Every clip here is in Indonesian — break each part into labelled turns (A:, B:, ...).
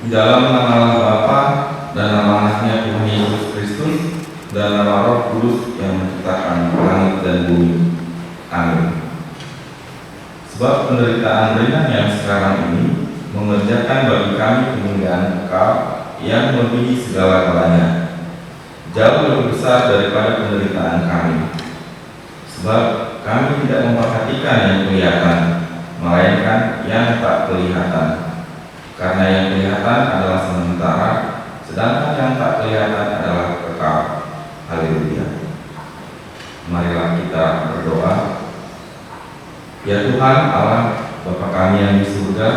A: Di dalam nama Bapa dan nama Anaknya Tuhan Yesus Kristus dan nama Roh Kudus yang menciptakan langit dan bumi. Amin. Sebab penderitaan ringan yang sekarang ini mengerjakan bagi kami kemuliaan Kekal yang melebihi segala-galanya, jauh lebih besar daripada penderitaan kami. Sebab kami tidak memperhatikan yang kelihatan, melainkan yang tak kelihatan. Karena yang kelihatan adalah sementara, sedangkan yang tak kelihatan adalah kekal. Haleluya. Marilah kita berdoa. Ya Tuhan Allah, Bapa kami yang di surga,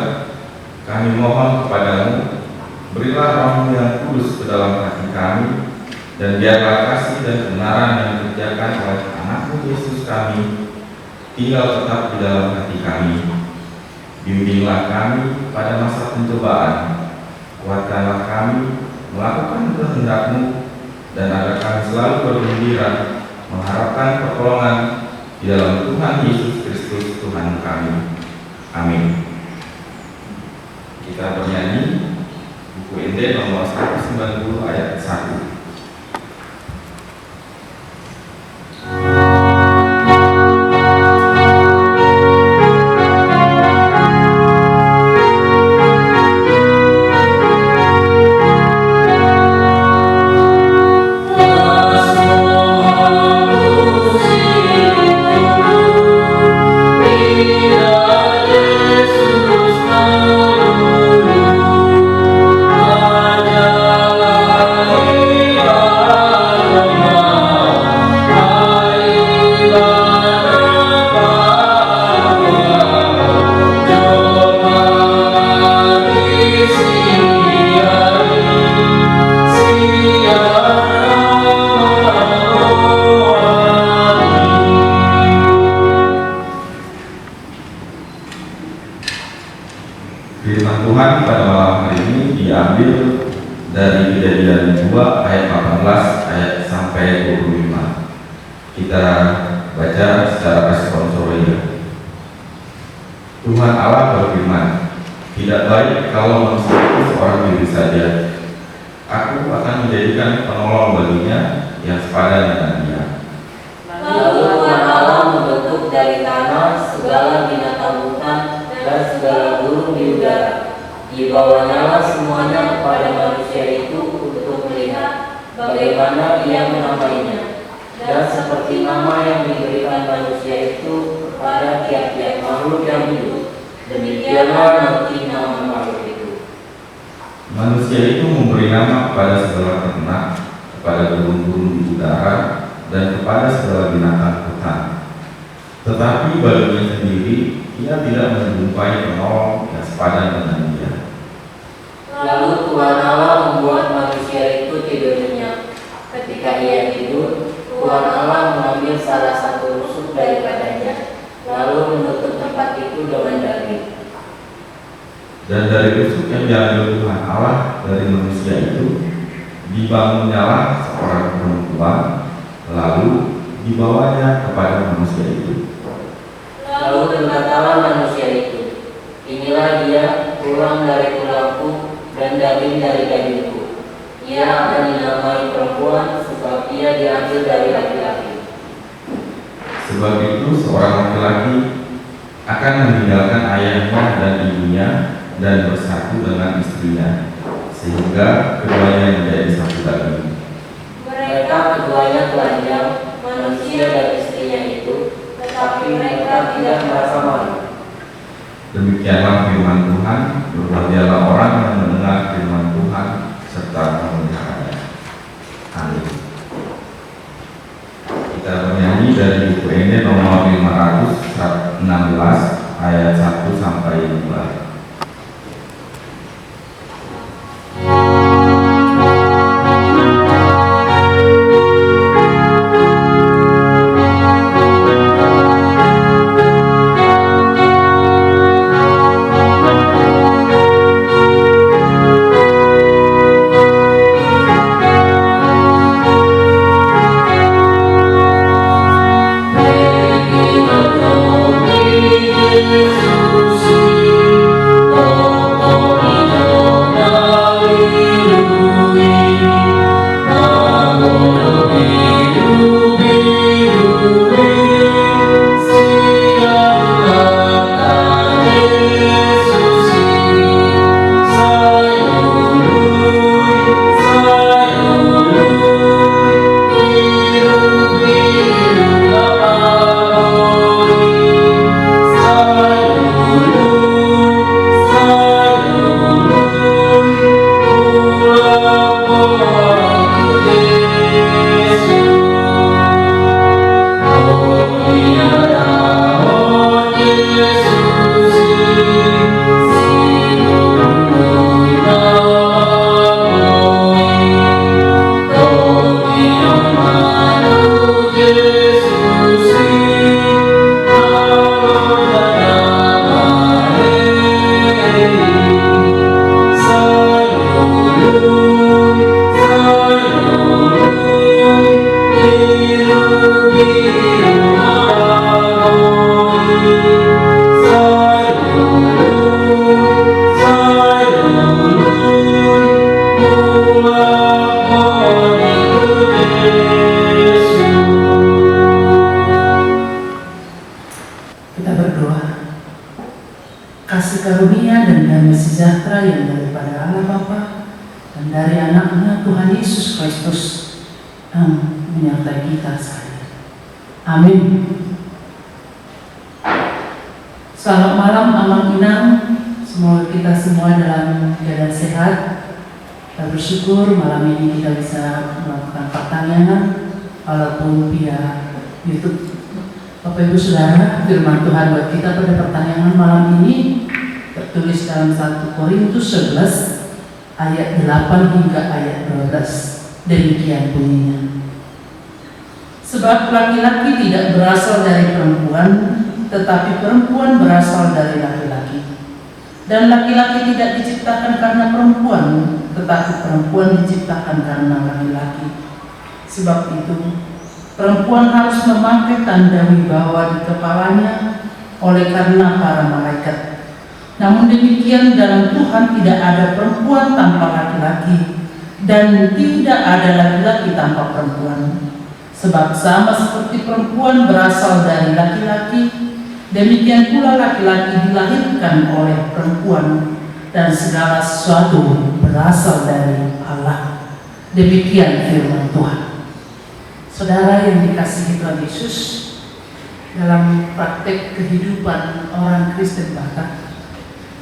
A: kami mohon kepadamu, berilah Roh-Mu yang kudus ke dalam hati kami, dan biarlah kasih dan kebenaran yang dikerjakan oleh Anak-Mu Yesus kami tinggal tetap di dalam hati kami. Bimbinglah kami pada masa pencobaan, kuatkanlah kami melakukan kehendak-Mu, dan agar kami selalu bergembira mengharapkan pertolongan di dalam Tuhan Yesus Kristus Tuhan kami. Amin. Kita bernyanyi buku Injil nomor 190 ayat 1. Firman Tuhan pada malam hari ini diambil dari Kejadian 2 ayat 18 ayat sampai 25. Kita baca secara responsoria. Tuhan Allah berfirman, tidak baik kalau manusia itu seorang diri saja. Aku akan menjadikan penolong baginya yang sepadan dengan dia.
B: Lalu Tuhan Allah membentuk dari tanah segala binatang hutan dan segala burung di udara. Dibawanya semuanya kepada manusia itu untuk melihat bagaimana ia menamainya. Dan seperti nama yang diberikan manusia itu kepada tiap-tiap makhluk yang hidup, demikianlah nanti nama makhluk itu.
A: Manusia itu memberi nama kepada segala ternak, kepada burung-burung di udara, dan kepada segala binatang hutan. Tetapi baginya sendiri, ia tidak menjumpai penolong yang sepadan dengan dia.
B: Lalu Tuhan Allah membuat manusia itu tidur nyenyak. Ketika ia tidur, Tuhan Allah mengambil salah satu rusuk daripadanya, lalu menutup tempat itu dengan daging.
A: Dan dari rusuk yang diambil Tuhan Allah dari manusia itu, dibangunnyalah seorang perempuan, lalu dibawanya kepada manusia itu.
B: Lalu berkatalah manusia itu, inilah dia, tulang dari tulangku dan daging dari dagingku. Ia akan dinamai perempuan sebab ia diambil dari laki-laki.
A: Sebab itu seorang laki-laki akan meninggalkan ayahnya dan ibunya dan bersatu dengan istrinya, sehingga keduanya menjadi satu daging.
B: Mereka keduanya telanjang, manusia dan istrinya itu, tetapi mereka tidak merasa malu.
A: Demikianlah firman Tuhan. Berbahagialah orang yang mendengar firman Tuhan serta memeliharanya. Amin. Kita bernyanyi dari buku ini nomor 516 ayat 1 sampai 2.
B: Yesus
C: damai sejahtera yang daripada Allah Bapa dan dari Anaknya Tuhan Yesus Kristus yang menyertai kita sekalian. Amin. Selamat malam Amang Inang. Semoga kita semua dalam keadaan sehat. Kita bersyukur malam ini kita bisa melakukan pertanyaan walaupun via YouTube. Bapak Ibu Saudara, firman Tuhan buat kita pada pertanyaan malam ini tertulis dalam 1 Korintus 11 ayat 8 hingga ayat 12. Demikian bunyinya. Sebab laki-laki tidak berasal dari perempuan, tetapi perempuan berasal dari laki-laki. Dan laki-laki tidak diciptakan karena perempuan, tetapi perempuan diciptakan karena laki-laki. Sebab itu perempuan harus memakai tanda wibawa di kepalanya oleh karena para malaikat. Namun demikian dalam Tuhan tidak ada perempuan tanpa laki-laki dan tidak ada laki-laki tanpa perempuan. Sebab sama seperti perempuan berasal dari laki-laki, demikian pula laki-laki dilahirkan oleh perempuan dan segala sesuatu berasal dari Allah. Demikian firman Tuhan. Saudara yang dikasihi Tuhan Yesus, dalam praktek kehidupan orang Kristen Batak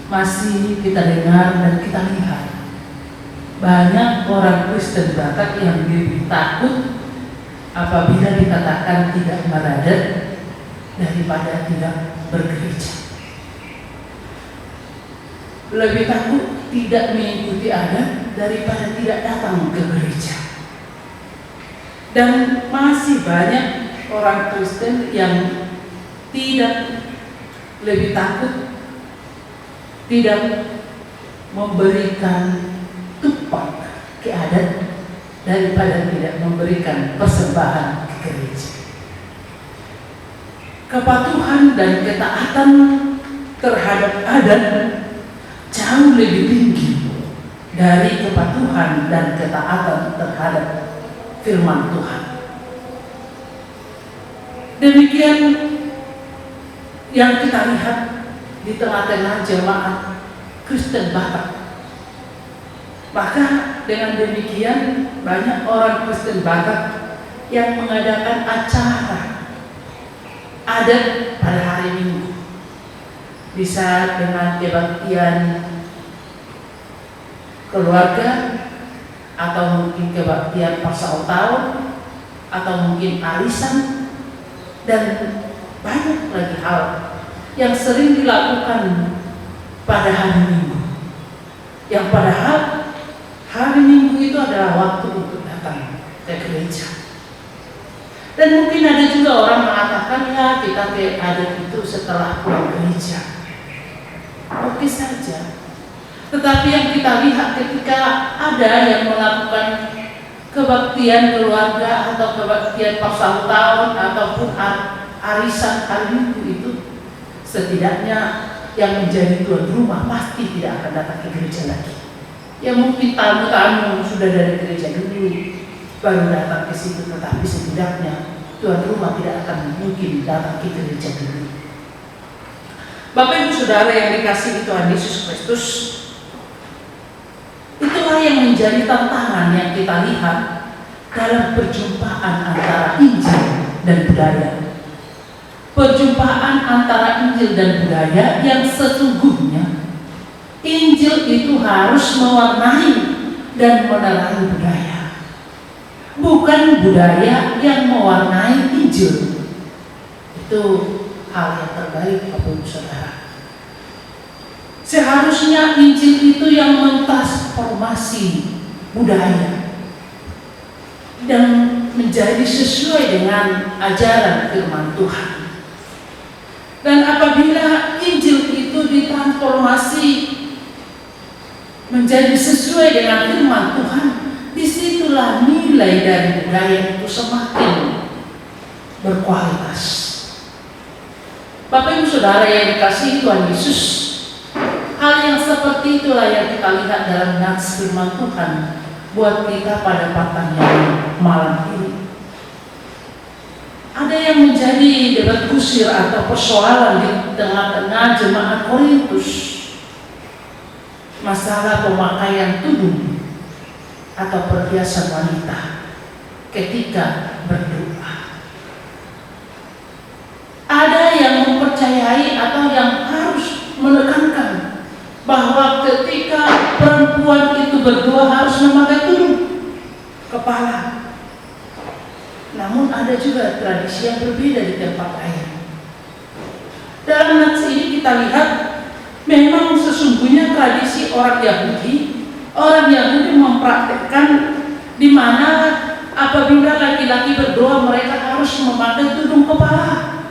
C: masih kita dengar dan kita lihat banyak orang Kristen Batak yang lebih takut apabila dikatakan tidak beradat daripada tidak bergereja. Lebih takut tidak mengikuti adat daripada tidak datang ke gereja. Dan masih banyak orang Kristen yang tidak lebih takut, tidak memberikan tumpah ke adat daripada tidak memberikan persembahan ke gereja. Kepatuhan dan ketaatan terhadap adat jauh lebih tinggi dari kepatuhan dan ketaatan terhadap firman Tuhan. Demikian yang kita lihat di tengah-tengah jemaat Kristen Batak. Maka dengan demikian banyak orang Kristen Batak yang mengadakan acara adat pada hari Minggu. Bisa dengan kebaktian keluarga, atau mungkin kebaktian pasal tahun, atau mungkin arisan, dan banyak lagi hal yang sering dilakukan pada hari Minggu. Yang padahal hari Minggu itu adalah waktu untuk datang ke gereja. Dan mungkin ada juga orang mengatakan, ya kita ke adat itu setelah pulang gereja. Oke saja. Tetapi yang kita lihat ketika ada yang melakukan kebaktian keluarga atau kebaktian pasal tahun ataupun arisan hari Minggu itu, setidaknya yang menjadi tuan rumah pasti tidak akan datang ke gereja lagi. Ya mungkin tamu-tamu sudah dari gereja dulu baru datang ke situ, tetapi setidaknya tuan rumah tidak akan mungkin datang ke gereja dulu. Bapak Ibu Saudara yang dikasihi Tuhan Yesus Kristus, itulah yang menjadi tantangan yang kita lihat dalam perjumpaan antara Injil dan budaya. Perjumpaan antara Injil dan budaya yang sesungguhnya Injil itu harus mewarnai dan menerangi budaya, bukan budaya yang mewarnai Injil. Itu hal yang terbalik Bapak Ibu Saudara. Seharusnya Injil itu yang mentransformasi budaya dan menjadi sesuai dengan ajaran firman Tuhan. Dan apabila Injil itu ditransformasi menjadi sesuai dengan firman Tuhan, disitulah nilai dari budaya itu semakin berkualitas. Bapak Ibu Saudara yang dikasihi Tuhan Yesus, hal yang seperti itulah yang kita lihat dalam nats firman Tuhan buat kita pada pertanyaan malam ini. Ada yang menjadi debat kusir atau persoalan di tengah-tengah jemaat Korintus. masalah pemakaian tudung atau perhiasan wanita ketika berdoa. Ada yang mempercayai atau yang harus menekankan bahwa ketika perempuan itu berdoa harus memakai tudung kepala. Namun ada juga tradisi yang berbeda di tempat lain. Dalam nats ini kita lihat memang sesungguhnya tradisi orang Yahudi mempraktikkan di mana apabila laki-laki berdoa mereka harus memakai tudung kepala.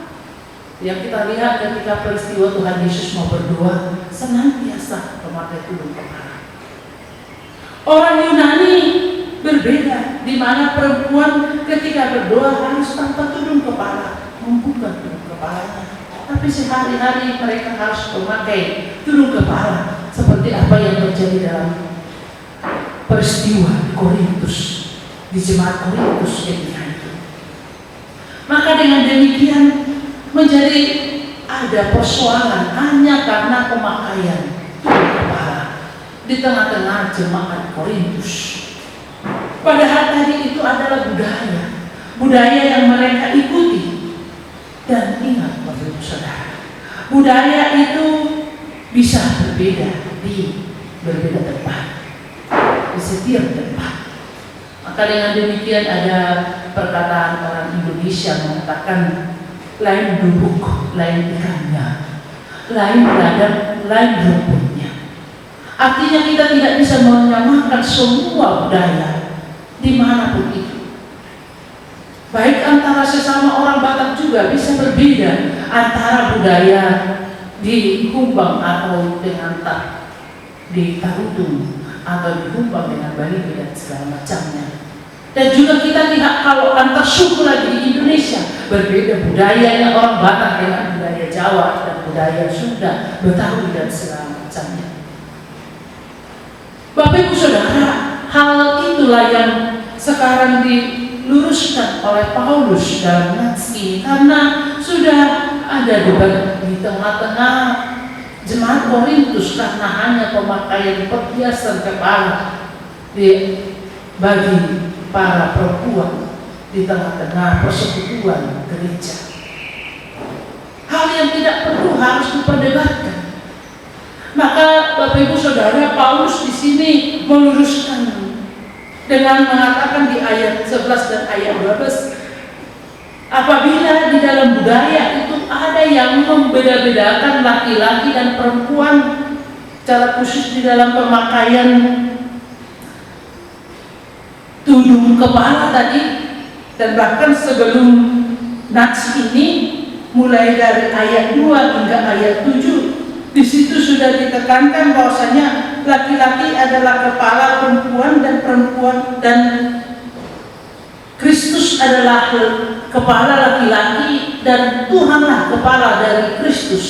C: Yang kita lihat ketika peristiwa Tuhan Yesus mau berdoa senantiasa memakai tudung kepala. Orang Yunani berbeda, di mana perempuan ketika berdoa harus tanpa tudung kepala, membuka tudung kepalanya. Tapi sehari-hari mereka harus memakai tudung kepala, seperti apa yang terjadi dalam peristiwa di Korintus, di jemaat Korintus ketika itu. Maka dengan demikian menjadi ada persoalan hanya karena pemakaian tudung kepala di tengah-tengah jemaat Korintus. Padahal tadi itu adalah budaya yang mereka ikuti. Dan ingat Bapak Ibu Saudara, budaya itu bisa berbeda di berbeda tempat, di setiap tempat. Maka dengan demikian ada perkataan orang Indonesia mengatakan lain duduk, lain ikannya, lain ladang, lain rumputnya. Artinya kita tidak bisa menyamakan semua budaya dimanapun itu. Baik antara sesama orang Batak juga bisa berbeda antara budaya di Humbang atau dengan di Tarutung atau di Humbang dengan Bali dan segala macamnya. Dan juga kita lihat kalau antar suku lagi di Indonesia berbeda budayanya orang Batak dengan budaya Jawa dan budaya Sunda, Betawi dan segala macamnya. Bapak Ibu Saudara, hal itulah yang sekarang diluruskan oleh Paulus dalam nats ini, karena sudah ada debat di tengah-tengah jemaat Korintus karena hanya pemakaian perhiasan kepala bagi para perempuan di tengah-tengah persekutuan gereja. Hal yang tidak perlu harus diperdebatkan. Maka Bapak Ibu Saudara, Paulus di sini meluruskan dengan mengatakan di ayat 11 dan ayat 12, apabila di dalam budaya itu ada yang membeda-bedakan laki-laki dan perempuan, secara khusus di dalam pemakaian tudung kepala tadi, dan bahkan sebelum nats ini mulai dari ayat 2 hingga ayat 7, di situ sudah ditekankan bahwasanya laki-laki adalah kepala perempuan dan perempuan dan Kristus adalah kepala laki-laki dan Tuhanlah kepala dari Kristus.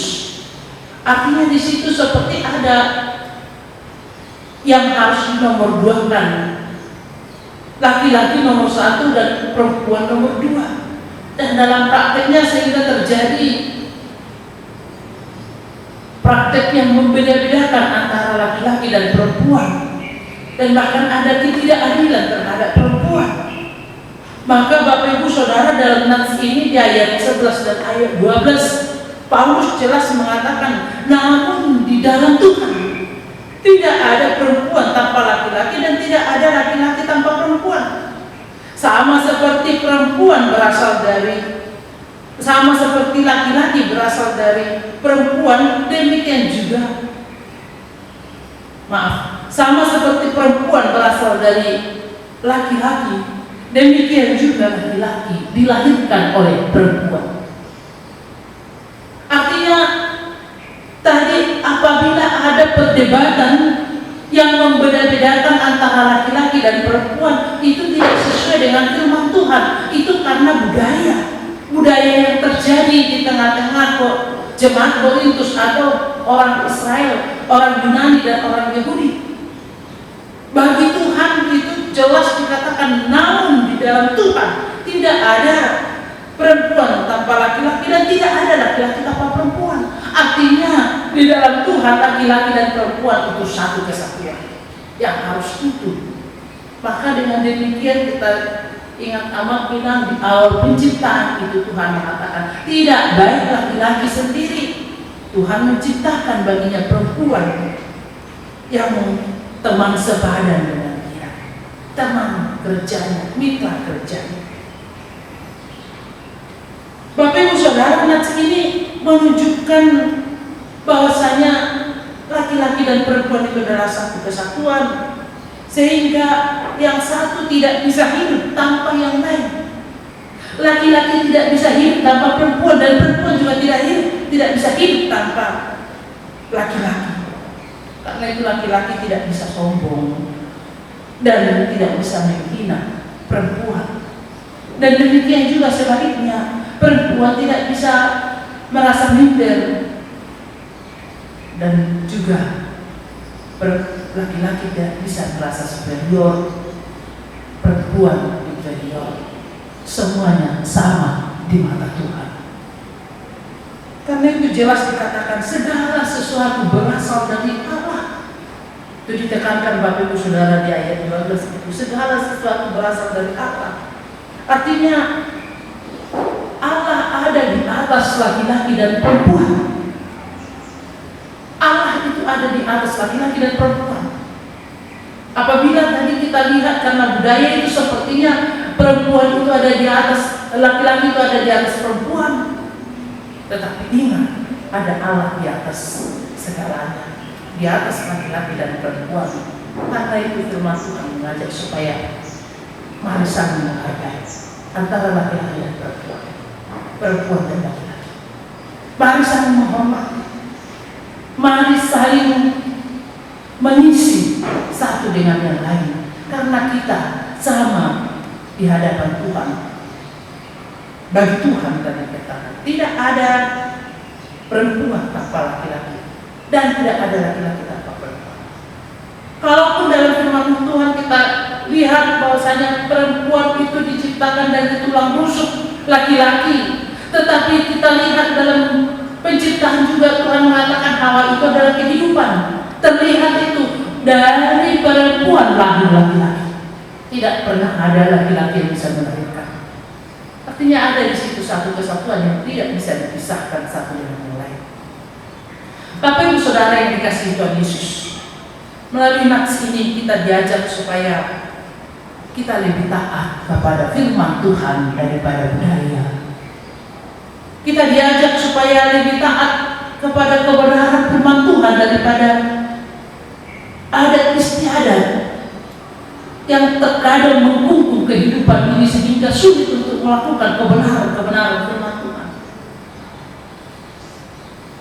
C: Artinya di situ seperti ada yang harus dinomorduakan, laki-laki nomor 1 dan perempuan nomor 2. Dan dalam prakteknya sehingga terjadi praktek yang membeda-bedakan antara laki-laki dan perempuan, dan bahkan ada ketidakadilan terhadap perempuan. Maka Bapak Ibu Saudara, dalam nats ini di ayat 11 dan ayat 12 Paulus jelas mengatakan, namun di dalam Tuhan tidak ada perempuan tanpa laki-laki dan tidak ada laki-laki tanpa perempuan. Sama seperti perempuan berasal dari, sama seperti laki-laki berasal dari perempuan, demikian juga, sama seperti perempuan berasal dari laki-laki, demikian juga laki-laki dilahirkan oleh perempuan. Artinya tadi apabila ada perdebatan yang membeda-bedakan antara laki-laki dan perempuan, itu tidak sesuai dengan firman Tuhan. Itu karena budaya yang terjadi di tengah-tengah jemaat Korintus atau orang Israel, orang Yunani dan orang Yahudi. Bagi Tuhan itu jelas dikatakan, namun di dalam Tuhan tidak ada perempuan tanpa laki-laki dan tidak ada laki-laki tanpa perempuan. Artinya di dalam Tuhan laki-laki dan perempuan itu satu kesatuan yang harus utuh. Maka dengan demikian kita ingat Amal bilang di awal penciptaan itu Tuhan mengatakan tidak baik laki-laki sendiri. Tuhan menciptakan baginya perempuan yang teman sepadan dengan dia, teman kerjanya, mitra kerjanya. Bapak Ibu Saudara, nats ini menunjukkan bahwasanya laki-laki dan perempuan itu adalah satu kesatuan, sehingga yang satu tidak bisa hidup tanpa yang lain. Laki-laki tidak bisa hidup tanpa perempuan, dan perempuan juga tidak bisa hidup tanpa laki-laki. Karena itu laki-laki tidak bisa sombong dan tidak bisa menghina perempuan. Dan demikian juga sebaliknya, perempuan tidak bisa merasa minder, dan juga laki-laki tidak bisa merasa superior, perempuan inferior. Semuanya sama di mata Tuhan. Karena itu jelas dikatakan segala sesuatu berasal dari Allah. Itu ditekankan Bapak Ibu Saudara di ayat 12 itu, segala sesuatu berasal dari Allah. Artinya Allah ada di atas laki-laki dan perempuan. Allah itu ada di atas laki-laki dan perempuan. Apabila tadi kita lihat karena budaya itu sepertinya perempuan itu ada di atas, laki-laki itu ada di atas perempuan. Tetapi ingat, ada Allah di atas segalanya, di atas laki-laki dan perempuan. Karena itu firman Tuhan mengajak supaya mari saling menghargai antara laki-laki dan perempuan, perempuan dan laki-laki. Mari saling menghormati, mari saling mengisi satu dengan yang lain, karena kita sama di hadapan Tuhan. Bagi Tuhan tadi katakan, tidak ada perempuan tanpa laki-laki dan tidak ada laki-laki tanpa perempuan. Kalaupun dalam firman Tuhan kita lihat bahwasanya perempuan itu diciptakan dari tulang rusuk laki-laki, tetapi kita lihat dalam penciptaan juga Tuhan mengatakan Hawa itu adalah kehidupan. Terlihat itu dari perempuan lahir laki-laki. Tidak pernah ada laki-laki yang bisa melahirkan. Artinya ada di situ satu kesatuan yang tidak bisa dipisahkan satu dengan yang lain. Bapak Ibu Saudara yang dikasihi Tuhan Yesus, melalui nats ini kita diajak supaya kita lebih taat kepada firman Tuhan daripada budaya. Kita diajak supaya lebih taat kepada kebenaran firman Tuhan daripada adat istiadat yang terkadang mengungkung kehidupan ini sehingga sulit untuk melakukan kebenaran firman Tuhan.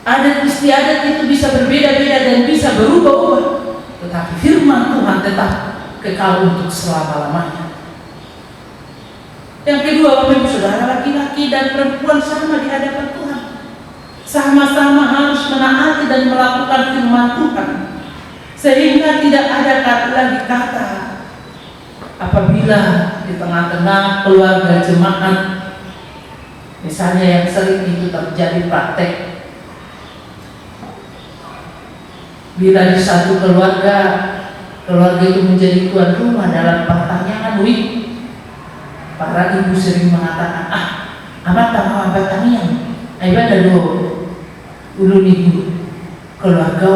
C: Adat istiadat itu bisa berbeda-beda dan bisa berubah-ubah, tetapi firman Tuhan tetap kekal untuk selama-lamanya. Yang kedua, Bapak Ibu Saudara, laki-laki dan perempuan sama di hadapan Tuhan, sama-sama harus menaati dan melakukan firman Tuhan, sehingga tidak ada lagi kata apabila di tengah-tengah keluarga jemaat, misalnya yang sering itu terjadi praktek, bila di satu keluarga itu menjadi tuan rumah dalam pertanyaan para ibu sering mengatakan, amat tak mau pertanyaan, ada ulun ibu keluarga.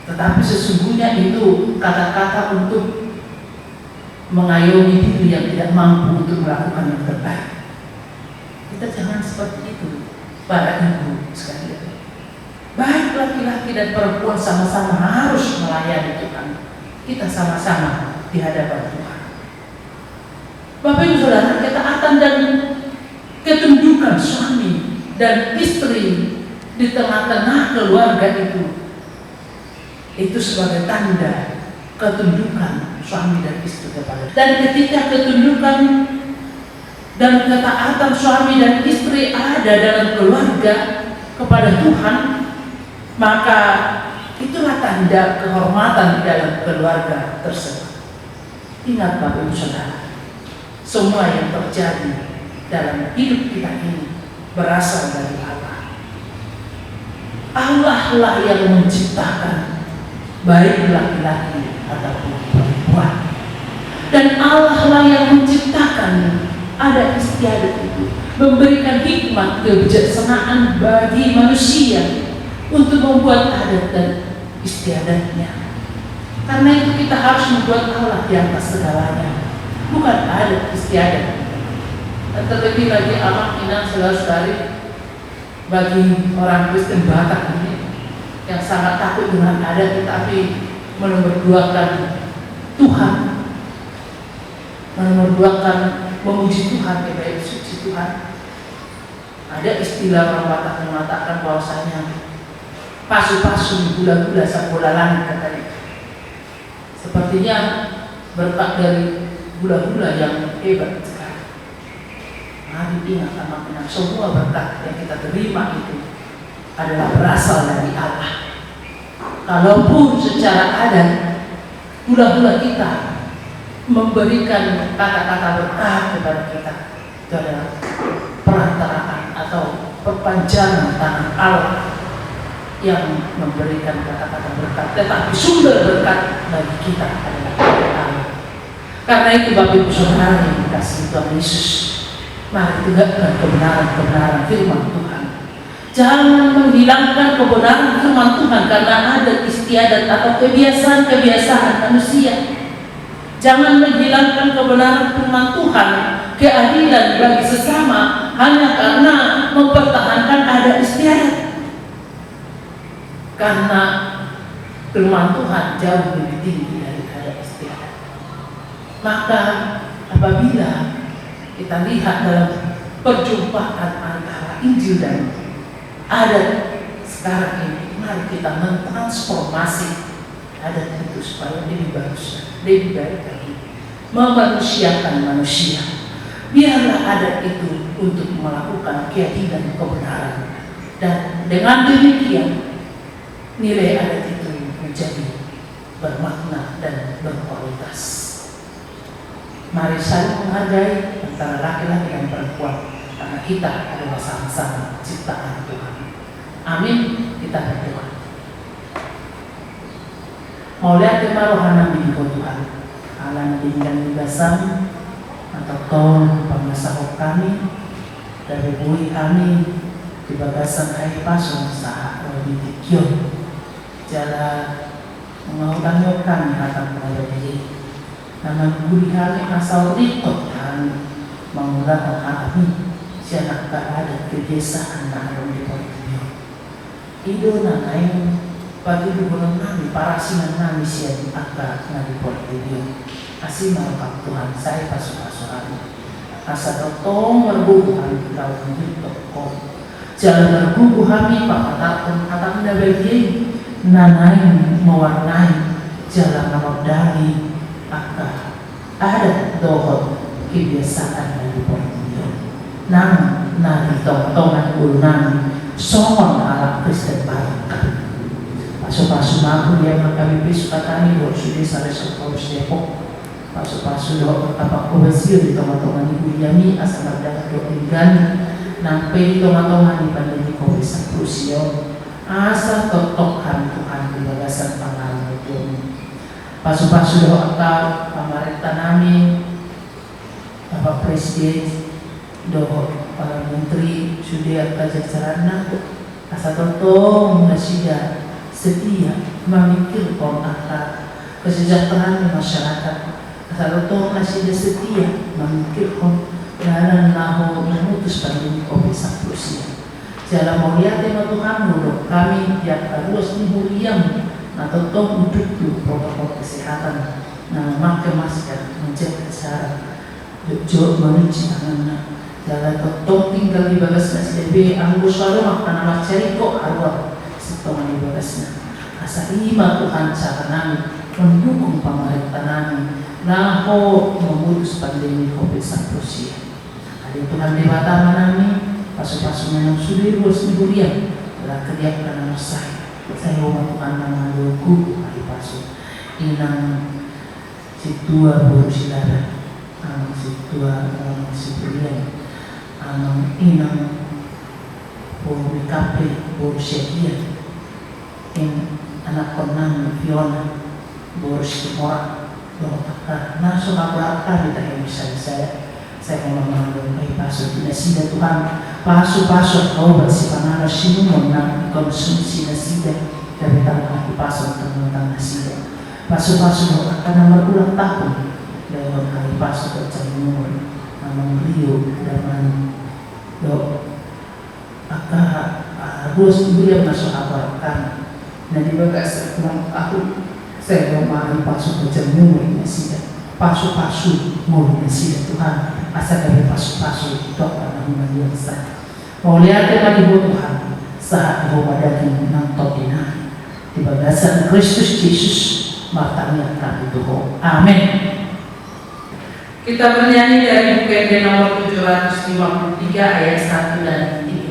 C: Tetapi sesungguhnya itu kata-kata untuk mengayomi diri yang tidak mampu untuk melakukan yang terbaik. Kita jangan seperti itu, para ibu sekalian. Baik laki-laki dan perempuan sama-sama harus melayani Tuhan. Kita sama-sama di hadapan Tuhan. Bapak Ibu Saudara, ketaatan dan ketundukan suami dan istri di tengah-tengah keluarga itu sebagai tanda ketundukan suami dan istri kepada. Dan ketika ketundukan dan ketaatan suami dan istri ada dalam keluarga kepada Tuhan, maka itulah tanda kehormatan di dalam keluarga tersebut. Ingat Bapak Ibu Saudara, semua yang terjadi dalam hidup kita ini berasal dari Allah. Allah lah yang menciptakan baik laki-laki ataupun perempuan. Dan Allah lah yang menciptakan ada istiadat itu, memberikan hikmat kebijaksanaan bagi manusia untuk membuat adat dan istiadatnya. Karena itu kita harus membuat Allah di atas segalanya, bukan adat istiadat. Dan terlebih lagi amat inang sekali bagi orang Kristen Batak ini yang sangat takut dengan adat, tetapi menomorduakan Tuhan, menomorduakan memuji Tuhan, kebaik suci Tuhan. Ada istilah orang Batak mengatakan bahwasanya pasu-pasu gula-gula sabola langit katanya. Sepertinya berkat dari gula-gula yang hebat sekali. Mari ingat anak-anak, semua berkat yang kita terima itu adalah berasal dari Allah. Kalaupun secara adat gula-gula kita memberikan kata-kata berkat kepada kita, itu adalah perantaraan atau perpanjangan tangan Allah yang memberikan kata-kata berkat, tetapi sumber berkat bagi kita adalah Allah. Karena itu Bapak Ibu Saudara yang dikasihi Tuhan Yesus, mari tegakkan kebenaran-kebenaran firman Tuhan. Jangan menghilangkan kebenaran firman Tuhan karena ada istiadat atau kebiasaan-kebiasaan manusia. Jangan menghilangkan kebenaran firman Tuhan, keadilan bagi sesama hanya karena mempertahankan ada istiadat. Karena firman Tuhan jauh lebih tinggi daripada istiadat. Maka apabila kita lihat dalam perjumpaan antara Injil dan adat sekarang ini, mari kita mentransformasi adat itu supaya lebih bagus, lebih baik lagi, memanusiakan manusia. Biarlah adat itu untuk melakukan keadilan kebenaran, dan dengan demikian nilai adat itu menjadi bermakna dan berkualitas. Mari saling menghargai antara laki-laki dan perempuan, karena kita adalah sama-sama ciptaan Tuhan. Amin. Kita berdoa. Maulia kemarohana bingko Tuhan, alam bingkan digasam atau tol pengasahok kami dari bui kami di bagasan air pasung saat lebih kion. Jala mengautan kami akan mengalir diri. Nama guru kami asal rikot kami mengulangkan kami. Siapa ada kebiasaan namun di politik. Ido nanain bagi hubungan kami para sinan kami siap akar nadi politik. Asih malakap Tuhan saya pasu-pasu kami. Asa totong berbubuhan kau menjadi kau. Jalan berbubuh kami pakatapun atap bagi nanain mewarnai jalan menodali akar. Ada dohot kebiasaan dari politik. Namun nadi tontongan ulang songon ala Kristen Batak. Pasu-pasu aku dia kami suka kami buat sudah sampai sekolah Depok. Pasu-pasu doa apa kubasir di tengah-tengah ibu yami asal ada doa inggan nampai di tengah-tengah di pandemi COVID-19 asal totokan Tuhan di bagasan pangalan itu. Pasu-pasu doa kau pemerintah nami Bapak Presiden doa para menteri sudah kajacarana asal totong nasida setia memikirkan akar kesejahteraan masyarakat. Asal totong nasida setia memikirkan jalan lahu memutus pandemi COVID-19. Jalan mulia tema Tuhan menurut kami yang harus dimuliam atau totong duduk protokol kesehatan. Nah, memakai masker, menjaga jarak, jauh menuju tangan. Jalan totong tinggal di bagas SDB, anggus selalu makan nama cari kok arwah setelah di bagasnya. Asa ima Tuhan cara kami mendukung pemerintah kami, naho memutus pandemi COVID-19. Ada Tuhan dewata kami, pasu-pasu yang sudah luas dibulian, telah kerja karena saya umat Tuhan nama doku hari pasu, inang situa baru silara, situa sibulian. Inang baru kapri baru sekian yang anak konang Fiona Boris Timora doa nah soal kami tak bisa saya mau mengambil pasu dinasida Tuhan pasu kau bersifat sinuman na konsumsi nasida dari tanah pasu tentang nasida pasu akan nomor ulang tahun lewat kali pasu bercamur nama Rio dan do akan harus dia masuk akan dan di bagas aku saya mau makan pasu bercamur nasida pasu mau nasida Tuhan asal dari pasu dok karena mengambil besar mau lihat lagi Tuhan saat bahwa daging nonton di bagasan Kristus Yesus matanya kami Tuhan. Amin. Kita bernyanyi dari UKD nomor 753 ayat 1 dan 3.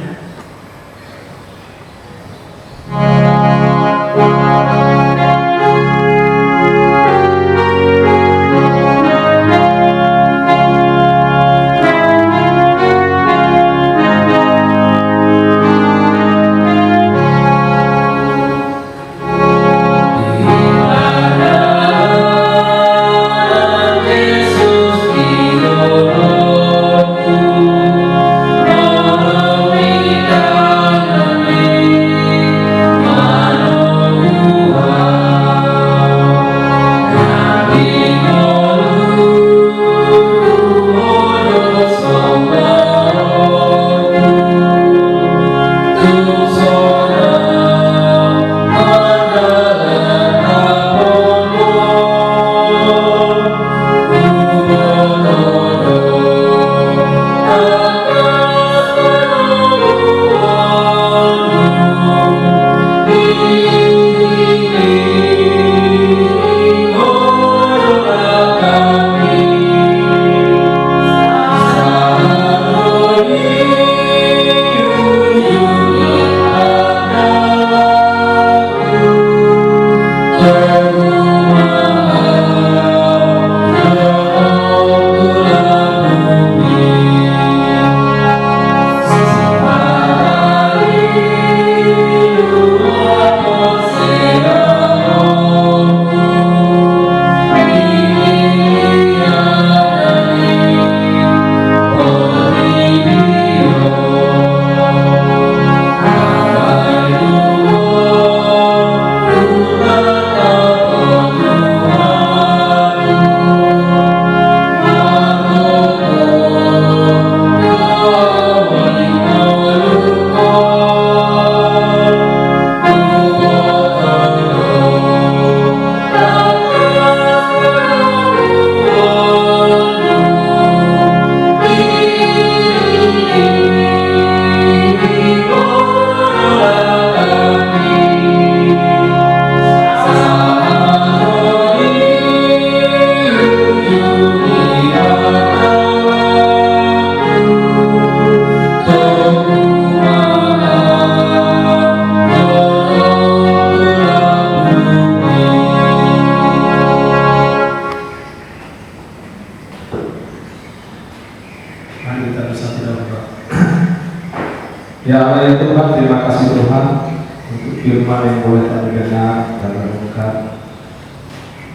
D: Ya Allah ya Tuhan, terima kasih Tuhan untuk firman yang boleh kami dengar dan renungkan.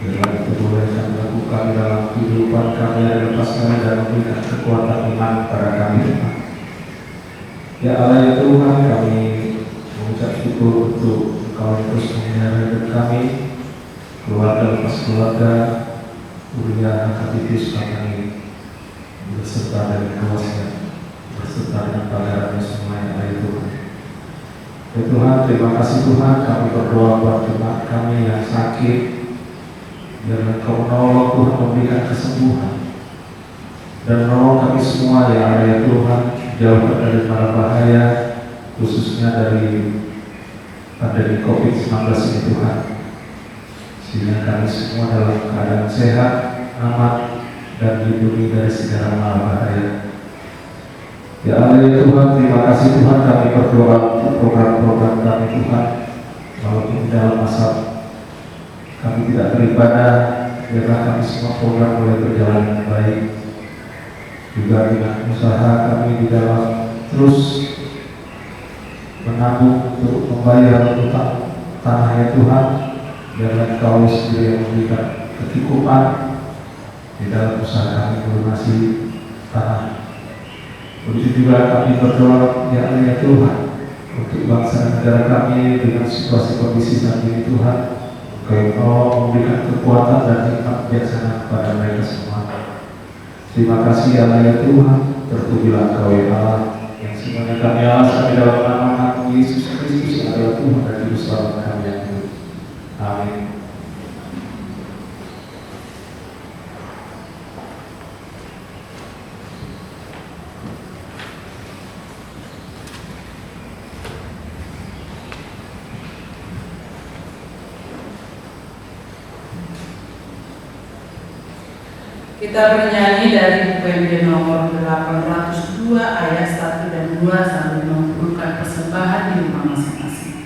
D: Firman itu boleh kami lakukan dalam kehidupan kami dan lepas kami dan memberikan kekuatan iman pada kami Tuhan. Ya Allah ya Tuhan, kami mengucap syukur untuk Engkau yang terus memelihara hidup kami, keluarga lepas keluarga, kuliah aktivitas kami berserta dari kuasa, berserta dengan pelayaran semua yang ada itu. Ya Tuhan, terima kasih Tuhan, kami berdoa buat jemaat kami yang sakit, biar Engkau menolong Tuhan, memberikan kesembuhan dan menolong kami semua yang ada ya Tuhan, jauhkan dari mara bahaya, khususnya dari pandemi COVID-19 ini Tuhan, sehingga kami semua dalam keadaan sehat, aman, dan dilindungi dari segala mara bahaya. Ya Allah ya Tuhan, terima kasih Tuhan, kami berdoa untuk program-program kami Tuhan, walaupun dalam masa kami tidak beribadah, biarlah kami semua program boleh berjalan dengan baik. Juga dengan usaha kami di dalam terus menabung untuk membayar utang tanahnya Tuhan, biarlah Engkau sendiri yang memberikan kecukupan di dalam usaha kami melunasi tanah. Begitu juga kami berdoa, ya Allah ya Tuhan, untuk bangsa dan negara kami dengan situasi kondisi saat ini Tuhan, Engkau memberikan kekuatan dan hikmat bijaksana kepada mereka semua. Terima kasih ya Allah ya Tuhan, terpujilah Engkau ya Allah, yang semuanya kami alaskan di dalam nama Anakmu Yesus Kristus yang adalah Tuhan dan Juru Selamat kami yang hidup. Amin.
C: Kita bernyanyi dari PMD nomor 802 ayat 1 dan 2 sambil mengumpulkan persembahan di rumah masing-masing.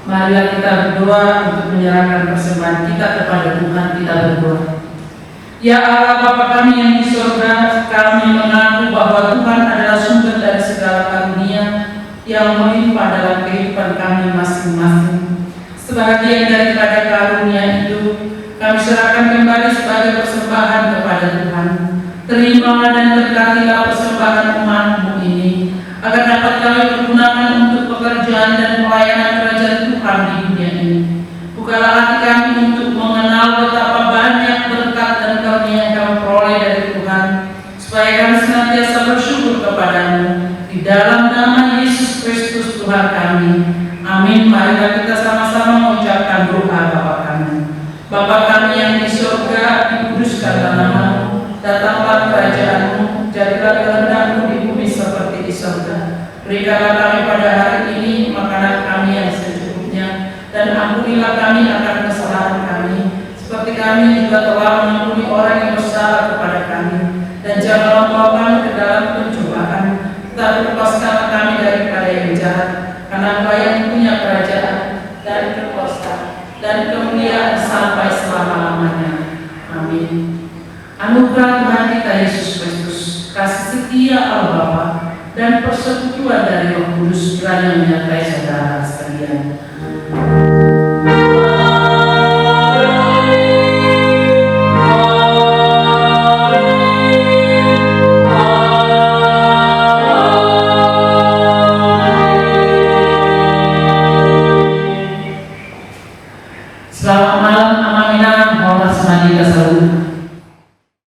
C: Marilah kita berdoa untuk menyerahkan persembahan kita kepada Tuhan. Kita berdoa. Ya Allah Bapa kami yang di surga, kami mengaku bahwa Tuhan adalah sumber dari segala karunia yang melimpah dalam kehidupan kami masing-masing. Sebagian daripada karunia itu kami serahkan kembali sebagai persembahan kepada Tuhan. Terimalah dan berkatilah persembahan umat-Mu ini, agar dapat kami pergunakan untuk pekerjaan dan pelayanan kerajaan Tuhan di dunia ini. Bukalah hati kami untuk mengenal betapa banyak berkat dan karunia yang kami peroleh dari Tuhan, supaya kami senantiasa bersyukur kepada-Mu. Di dalam nama Yesus Kristus Tuhan kami. Amin. Marilah kita sama-sama mengucapkan doa Bapa kami. Bapa kami yang di surga, dikuduskanlah nama-Mu, datanglah kerajaan-Mu, jadilah kehendak-Mu di bumi seperti di surga. Berikanlah kami pada hari ini makanan kami yang secukupnya, dan ampunilah kami akan kesalahan kami, seperti kami juga telah mengampuni orang yang bersalah kepada kami. Dan janganlah membawa kami ke dalam pencobaan, tetapi lepaskanlah kami daripada yang jahat, karena Engkau yang punya kerajaan dan kekuasaan dan kemuliaan sampai selama-lamanya. Amin. Anugerah Tuhan kita Yesus Kristus, kasih setia Allah Bapa, dan persekutuan dari Roh Kudus kiranya menyertai saudara sekalian.